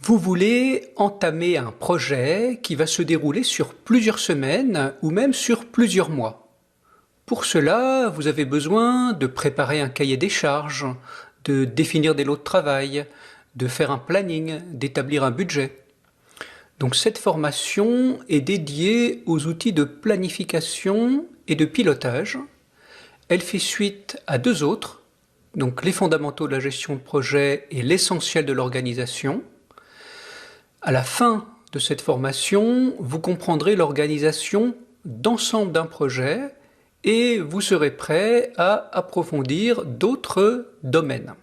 Vous voulez entamer un projet qui va se dérouler sur plusieurs semaines ou même sur plusieurs mois. Pour cela, vous avez besoin de préparer un cahier des charges, de définir des lots de travail, de faire un planning, d'établir un budget. Donc cette formation est dédiée aux outils de planification et de pilotage. Elle fait suite à deux autres, donc les fondamentaux de la gestion de projet et l'essentiel de l'organisation. À la fin de cette formation, vous comprendrez l'organisation d'ensemble d'un projet et vous serez prêt à approfondir d'autres domaines.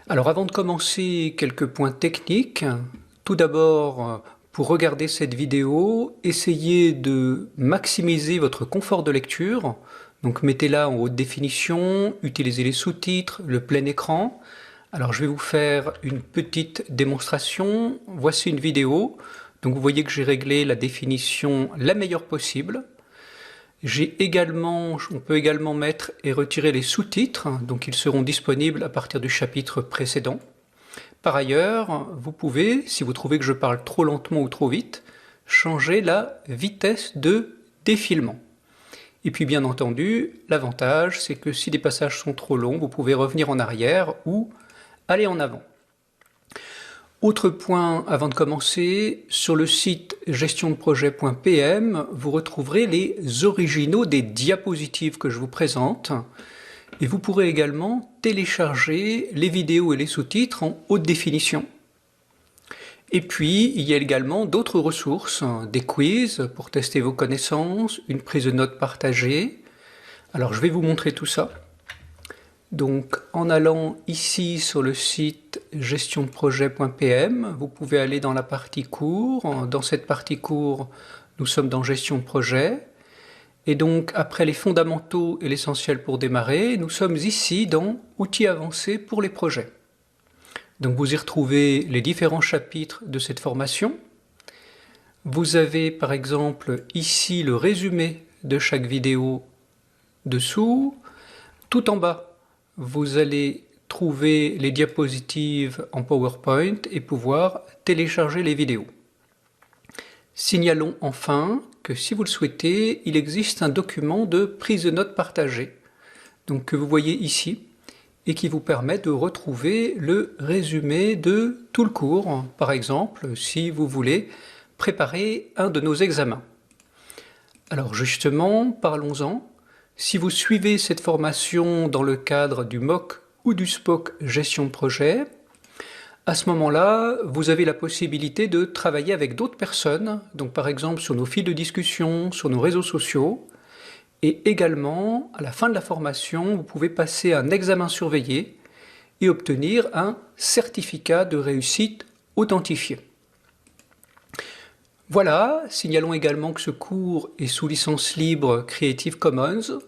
Alors avant de commencer, quelques points techniques. Tout d'abord, pour regarder cette vidéo, essayez de maximiser votre confort de lecture. Donc mettez-la en haute définition, utilisez les sous-titres, le plein écran. Alors je vais vous faire une petite démonstration. Voici une vidéo. Donc vous voyez que j'ai réglé la définition la meilleure possible. On peut également mettre et retirer les sous-titres, donc ils seront disponibles à partir du chapitre précédent. Par ailleurs, vous pouvez, si vous trouvez que je parle trop lentement ou trop vite, changer la vitesse de défilement. Et puis bien entendu, l'avantage, c'est que si des passages sont trop longs, vous pouvez revenir en arrière ou aller en avant. Autre point avant de commencer, sur le site gestiondeprojet.pm, vous retrouverez les originaux des diapositives que je vous présente. Et vous pourrez également télécharger les vidéos et les sous-titres en haute définition. Et puis, il y a également d'autres ressources, des quiz pour tester vos connaissances, une prise de notes partagée. Alors, je vais vous montrer tout ça. Donc, en allant ici sur le site gestiondeprojet.pm, vous pouvez aller dans la partie cours. Dans cette partie cours, nous sommes dans gestion de projet. Et donc, après les fondamentaux et l'essentiel pour démarrer, nous sommes ici dans outils avancés pour les projets. Donc, vous y retrouvez les différents chapitres de cette formation. Vous avez par exemple ici le résumé de chaque vidéo dessous. Tout en bas, vous allez trouver les diapositives en PowerPoint et pouvoir télécharger les vidéos. Signalons enfin que si vous le souhaitez, il existe un document de prise de notes partagée, donc que vous voyez ici, et qui vous permet de retrouver le résumé de tout le cours, par exemple, si vous voulez préparer un de nos examens. Alors justement, parlons-en. Si vous suivez cette formation dans le cadre du MOOC ou du SPOC gestion de projet, à ce moment-là, vous avez la possibilité de travailler avec d'autres personnes, donc par exemple sur nos fils de discussion, sur nos réseaux sociaux, et également, à la fin de la formation, vous pouvez passer un examen surveillé et obtenir un certificat de réussite authentifié. Voilà, signalons également que ce cours est sous licence libre Creative Commons.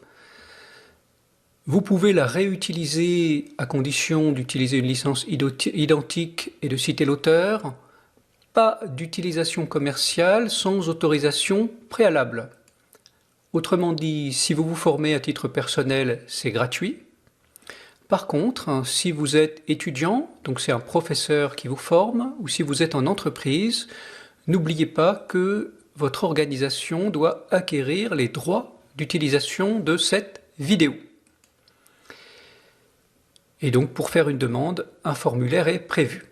Vous pouvez la réutiliser à condition d'utiliser une licence identique et de citer l'auteur. Pas d'utilisation commerciale sans autorisation préalable. Autrement dit, si vous vous formez à titre personnel, c'est gratuit. Par contre, si vous êtes étudiant, donc c'est un professeur qui vous forme, ou si vous êtes en entreprise, n'oubliez pas que votre organisation doit acquérir les droits d'utilisation de cette vidéo. Et donc pour faire une demande, un formulaire est prévu.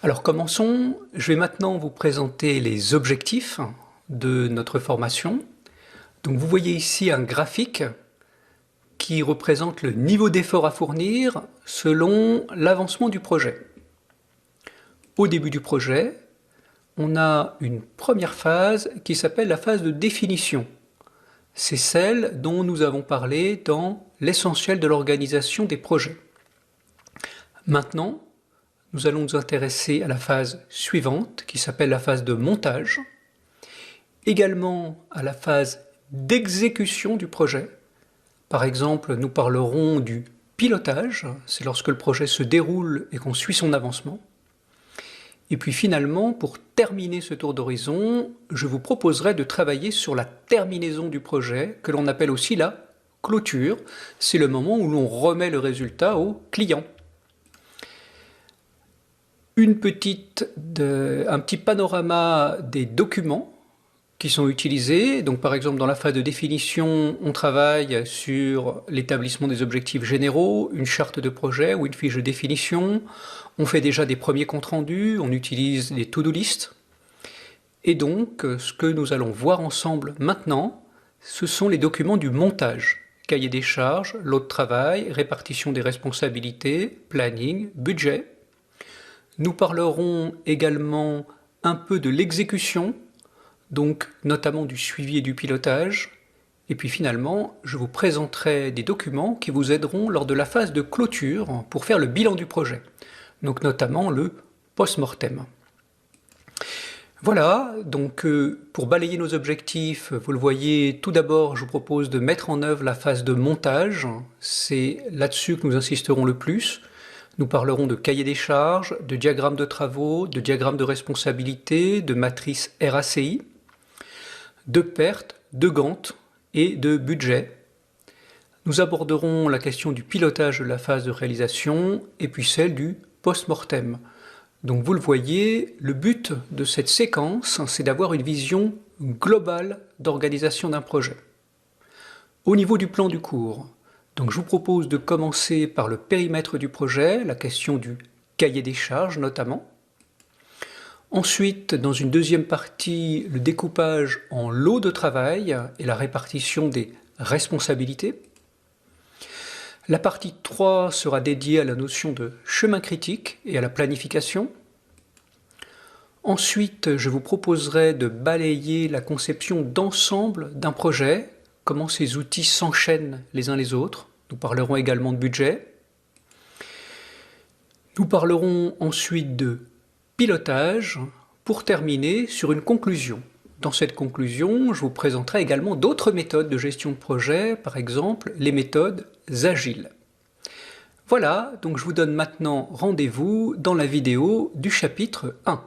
Alors commençons, je vais maintenant vous présenter les objectifs de notre formation. Donc vous voyez ici un graphique qui représente le niveau d'effort à fournir selon l'avancement du projet. Au début du projet, on a une première phase qui s'appelle la phase de définition. C'est celle dont nous avons parlé dans l'essentiel de l'organisation des projets. Maintenant, nous allons nous intéresser à la phase suivante qui s'appelle la phase de montage, également à la phase d'exécution du projet. Par exemple, nous parlerons du pilotage, c'est lorsque le projet se déroule et qu'on suit son avancement. Et puis finalement, pour terminer ce tour d'horizon, je vous proposerai de travailler sur la terminaison du projet, que l'on appelle aussi la clôture. C'est le moment où l'on remet le résultat au client. un petit panorama des documents qui sont utilisés. Donc par exemple dans la phase de définition, on travaille sur l'établissement des objectifs généraux, une charte de projet ou une fiche de définition. On fait déjà des premiers comptes rendus, on utilise des to-do list. Et donc ce que nous allons voir ensemble maintenant, ce sont les documents du montage. Cahier des charges, lot de travail, répartition des responsabilités, planning, budget. Nous parlerons également un peu de l'exécution, donc notamment du suivi et du pilotage. Et puis finalement, je vous présenterai des documents qui vous aideront lors de la phase de clôture pour faire le bilan du projet, donc notamment le post-mortem. Voilà, donc pour balayer nos objectifs, vous le voyez, tout d'abord, je vous propose de mettre en œuvre la phase de montage. C'est là-dessus que nous insisterons le plus. Nous parlerons de cahier des charges, de diagrammes de travaux, de diagrammes de responsabilité, de matrice RACI, de pertes, de Gantt et de budget. Nous aborderons la question du pilotage de la phase de réalisation et puis celle du post-mortem. Donc vous le voyez, le but de cette séquence, c'est d'avoir une vision globale d'organisation d'un projet. Au niveau du plan du cours, donc je vous propose de commencer par le périmètre du projet, la question du cahier des charges notamment. Ensuite, dans une deuxième partie, le découpage en lots de travail et la répartition des responsabilités. La partie 3 sera dédiée à la notion de chemin critique et à la planification. Ensuite, je vous proposerai de balayer la conception d'ensemble d'un projet, comment ces outils s'enchaînent les uns les autres. Nous parlerons également de budget. Nous parlerons ensuite de pilotage, pour terminer sur une conclusion. Dans cette conclusion, je vous présenterai également d'autres méthodes de gestion de projet, par exemple les méthodes agiles. Voilà, donc je vous donne maintenant rendez-vous dans la vidéo du chapitre 1.